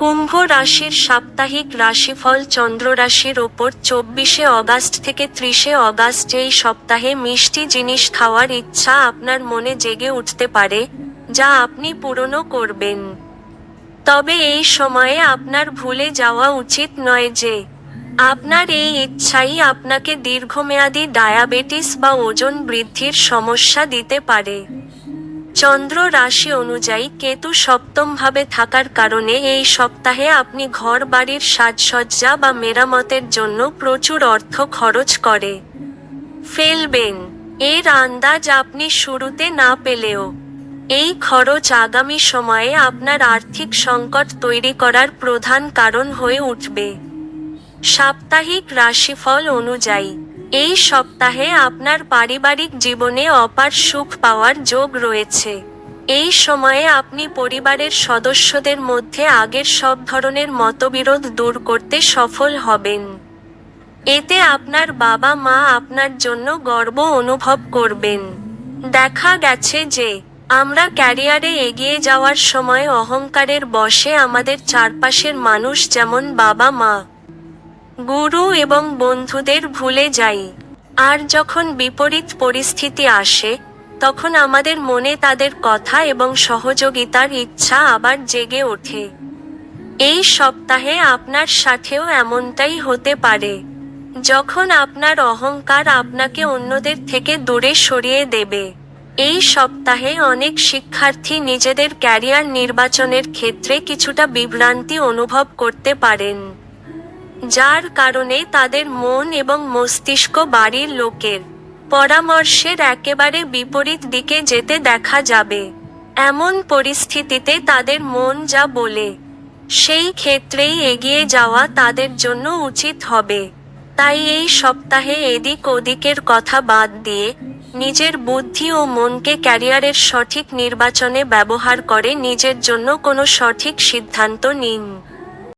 কুম্ভ রাশির সাপ্তাহিক রাশিফল চন্দ্র রাশির ওপর 24শে অগাস্ট থেকে 30শে অগাস্ট। এই সপ্তাহে মিষ্টি জিনিস খাওয়ার ইচ্ছা আপনার মনে জেগে উঠতে পারে, যা আপনি পূরণও করবেন। তবে এই সময়ে আপনার ভুলে যাওয়া উচিত নয় যে আপনার এই ইচ্ছাই আপনাকে দীর্ঘমেয়াদী ডায়াবেটিস বা ওজন বৃদ্ধির সমস্যা দিতে পারে। চন্দ্র রাশি অনুযায়ী কেতু সপ্তমভাবে থাকার কারণে এই সপ্তাহে আপনি ঘর বাড়ির সাজসজ্জা বা মেরামতের জন্য প্রচুর অর্থ খরচ করে ফেলবেন। এর আন্দাজ আপনি শুরুতে না পেলেও এই খরচ আগামী সময়ে আপনার আর্থিক সংকট তৈরি করার প্রধান কারণ হয়ে উঠবে। সাপ্তাহিক রাশিফল অনুযায়ী এই সপ্তাহে আপনার পারিবারিক জীবনে অপার সুখ পাওয়ার যোগ রয়েছে। এই সময়ে আপনি পরিবারের সদস্যদের মধ্যে আগের সব ধরনের মতবিরোধ দূর করতে সফল হবেন। এতে আপনার বাবা মা আপনার জন্য গর্ব অনুভব করবেন। দেখা গেছে যে আমরা ক্যারিয়ারে এগিয়ে যাওয়ার সময় অহংকারের বশে আমাদের চারপাশের মানুষ যেমন বাবা মা, গুরু এবং বন্ধুদের ভুলে যাই। আর যখন বিপরীত পরিস্থিতি আসে, তখন আমাদের মনে তাদের কথা এবং সহযোগিতার ইচ্ছা আবার জেগে ওঠে। এই সপ্তাহে আপনার সাথেও এমনটাই হতে পারে, যখন আপনার অহংকার আপনাকে অন্যদের থেকে দূরে সরিয়ে দেবে। এই সপ্তাহে অনেক শিক্ষার্থী নিজেদের ক্যারিয়ার নির্বাচনের ক্ষেত্রে কিছুটা বিভ্রান্তি অনুভব করতে পারেন, যার কারণে তাদের মন এবং মস্তিষ্ক বাড়ির লোকের পরামর্শের একেবারে বিপরীত দিকে যেতে দেখা যাবে। এমন পরিস্থিতিতে তাদের মন যা বলে, সেই ক্ষেত্রেই এগিয়ে যাওয়া তাদের জন্য উচিত হবে। তাই এই সপ্তাহে এদিক ওদিকের কথা বাদ দিয়ে নিজের বুদ্ধি ও মনকে ক্যারিয়ারের সঠিক নির্বাচনে ব্যবহার করে নিজের জন্য কোনো সঠিক সিদ্ধান্ত নিন।